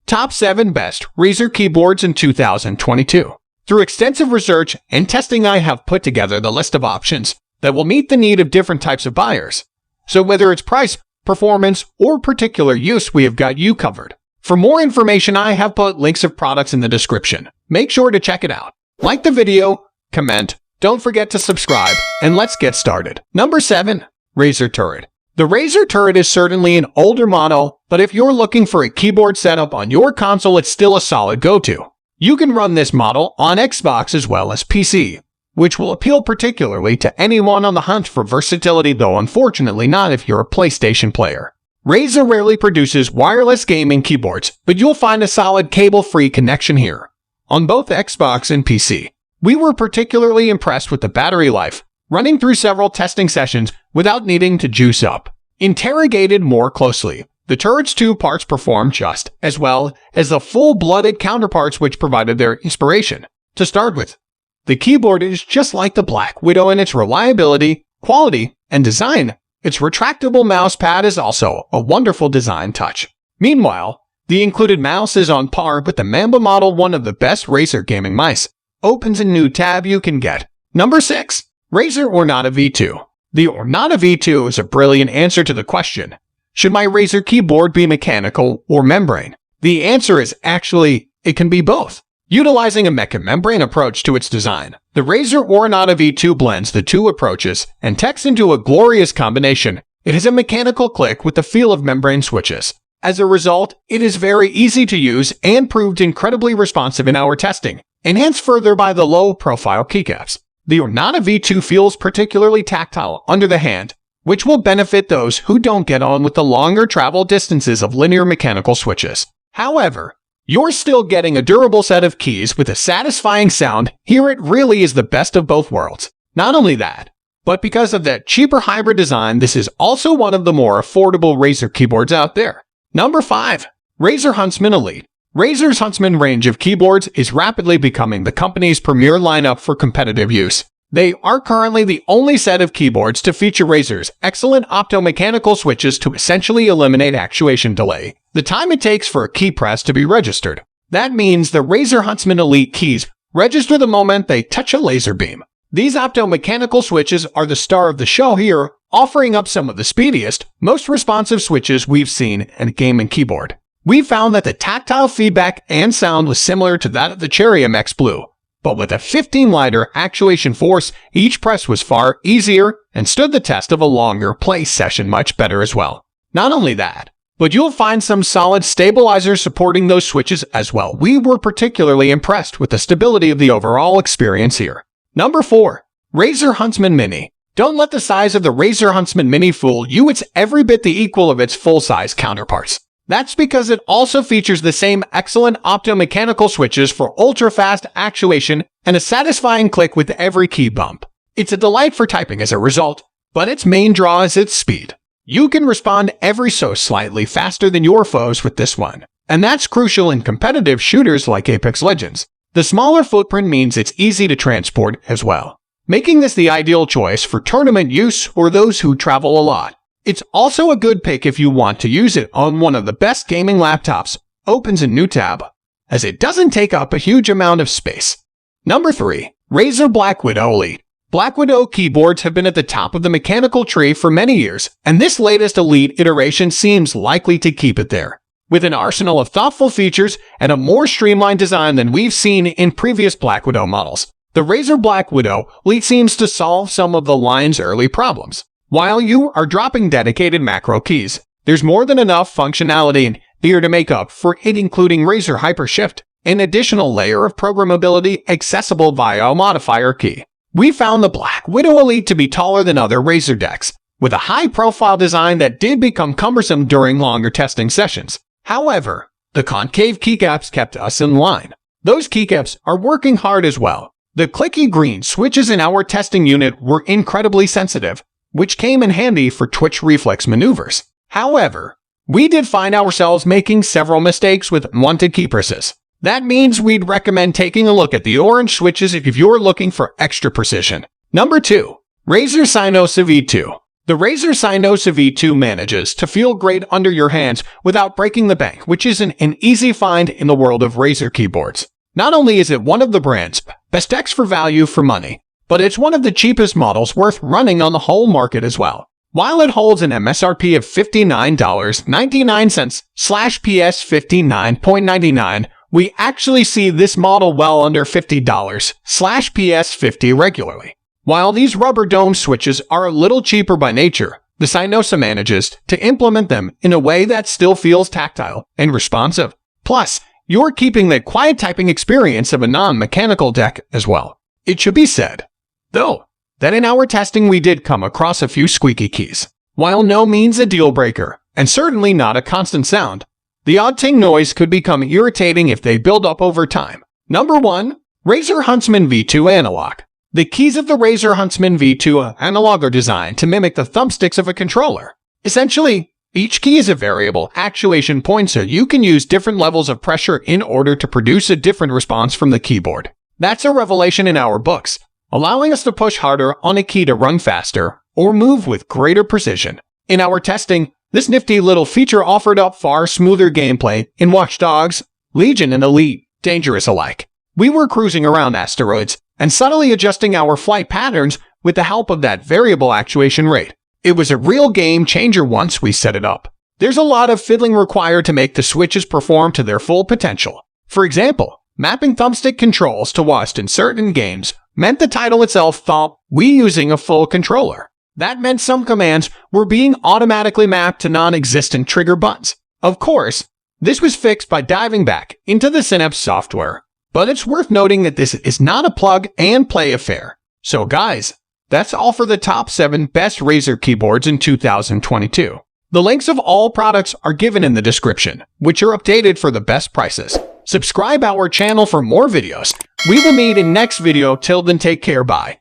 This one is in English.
Top 7 Best Razer Keyboards in 2022. Through extensive research and testing, I have put together the list of options that will meet the need of different types of buyers. So whether it's price, performance, or particular use, we have got you covered. For more information, I have put links of products in the description. Make sure to check it out. Like the video, comment, don't forget to subscribe, and let's get started. Number 7. Razer Turret. The Razer Turret is certainly an older model, but if you're looking for a keyboard setup on your console, it's still a solid go-to. You can run this model on Xbox as well as PC, which will appeal particularly to anyone on the hunt for versatility, though unfortunately not if you're a PlayStation player. Razer rarely produces wireless gaming keyboards, but you'll find a solid cable-free connection here. On both Xbox and PC, we were particularly impressed with the battery life, running through several testing sessions without needing to juice up. Interrogated more closely, the Turret's two parts perform just as well as the full-blooded counterparts which provided their inspiration. To start with, the keyboard is just like the BlackWidow in its reliability, quality, and design. Its retractable mouse pad is also a wonderful design touch. Meanwhile, the included mouse is on par with the Mamba model, one of the best Razer gaming mice. Opens a new tab you can get. Number 6. Razer Ornata V2. The Ornata V2 is a brilliant answer to the question, should my Razer keyboard be mechanical or membrane? The answer is actually, it can be both. Utilizing a mecha-membrane approach to its design, the Razer Ornata V2 blends the two approaches and techs into a glorious combination. It has a mechanical click with the feel of membrane switches. As a result, it is very easy to use and proved incredibly responsive in our testing, enhanced further by the low-profile keycaps. The Ornata V2 feels particularly tactile under the hand, which will benefit those who don't get on with the longer travel distances of linear mechanical switches. However, you're still getting a durable set of keys with a satisfying sound. Here it really is the best of both worlds. Not only that, but because of that cheaper hybrid design, this is also one of the more affordable Razer keyboards out there. Number 5. Razer Huntsman Elite. Razer's Huntsman range of keyboards is rapidly becoming the company's premier lineup for competitive use. They are currently the only set of keyboards to feature Razer's excellent optomechanical switches to essentially eliminate actuation delay, the time it takes for a key press to be registered. That means the Razer Huntsman Elite keys register the moment they touch a laser beam. These optomechanical switches are the star of the show here, offering up some of the speediest, most responsive switches we've seen in a gaming keyboard. We found that the tactile feedback and sound was similar to that of the Cherry MX Blue, but with a 15 lighter actuation force, each press was far easier and stood the test of a longer play session much better as well. Not only that, but you'll find some solid stabilizers supporting those switches as well. We were particularly impressed with the stability of the overall experience here. Number 4. Razer Huntsman Mini. Don't let the size of the Razer Huntsman Mini fool you. It's every bit the equal of its full-size counterparts. That's because it also features the same excellent optomechanical switches for ultra-fast actuation and a satisfying click with every key bump. It's a delight for typing as a result, but its main draw is its speed. You can respond every so slightly faster than your foes with this one, and that's crucial in competitive shooters like Apex Legends. The smaller footprint means it's easy to transport as well, making this the ideal choice for tournament use or those who travel a lot. It's also a good pick if you want to use it on one of the best gaming laptops. Opens a new tab, as it doesn't take up a huge amount of space. Number 3. Razer BlackWidow Elite. BlackWidow keyboards have been at the top of the mechanical tree for many years, and this latest Elite iteration seems likely to keep it there. With an arsenal of thoughtful features and a more streamlined design than we've seen in previous BlackWidow models, the Razer BlackWidow Elite seems to solve some of the line's early problems. While you are dropping dedicated macro keys, there's more than enough functionality in here to make up for it, including Razer Hypershift, an additional layer of programmability accessible via a modifier key. We found the BlackWidow Elite to be taller than other Razer decks, with a high-profile design that did become cumbersome during longer testing sessions. However, the concave keycaps kept us in line. Those keycaps are working hard as well. The clicky green switches in our testing unit were incredibly sensitive, which came in handy for twitch reflex maneuvers. However, we did find ourselves making several mistakes with unwanted key presses. That means we'd recommend taking a look at the orange switches if you're looking for extra precision. Number 2. Razer Sinosa V2. The Razer Sinosa V2 manages to feel great under your hands without breaking the bank, which isn't an easy find in the world of Razer keyboards. Not only is it one of the brand's best decks for value for money, but it's one of the cheapest models worth running on the whole market as well. While it holds an MSRP of $59.99/PS $59.99, we actually see this model well under $50/PS $50 regularly. While these rubber dome switches are a little cheaper by nature, the Sinosa manages to implement them in a way that still feels tactile and responsive. Plus, you're keeping the quiet typing experience of a non-mechanical deck as well. It should be said, though, that in our testing we did come across a few squeaky keys. While no means a deal breaker, and certainly not a constant sound, the odd ting noise could become irritating if they build up over time. Number 1. Razer Huntsman V2 Analog. The keys of the Razer Huntsman V2 analog are designed to mimic the thumbsticks of a controller. Essentially, each key is a variable actuation point, so you can use different levels of pressure in order to produce a different response from the keyboard. That's a revelation in our books, allowing us to push harder on a key to run faster or move with greater precision. In our testing, this nifty little feature offered up far smoother gameplay in Watch Dogs, Legion, and Elite Dangerous alike. We were cruising around asteroids and subtly adjusting our flight patterns with the help of that variable actuation rate. It was a real game changer once we set it up. There's a lot of fiddling required to make the switches perform to their full potential. For example, mapping thumbstick controls to WASD in certain games meant the title itself thought we using a full controller. That meant some commands were being automatically mapped to non-existent trigger buttons. Of course, this was fixed by diving back into the Synapse software. But it's worth noting that this is not a plug-and-play affair. So guys, that's all for the top 7 best Razer keyboards in 2022. The links of all products are given in the description, which are updated for the best prices. Subscribe our channel for more videos. We will meet in next video. Till then, take care, bye.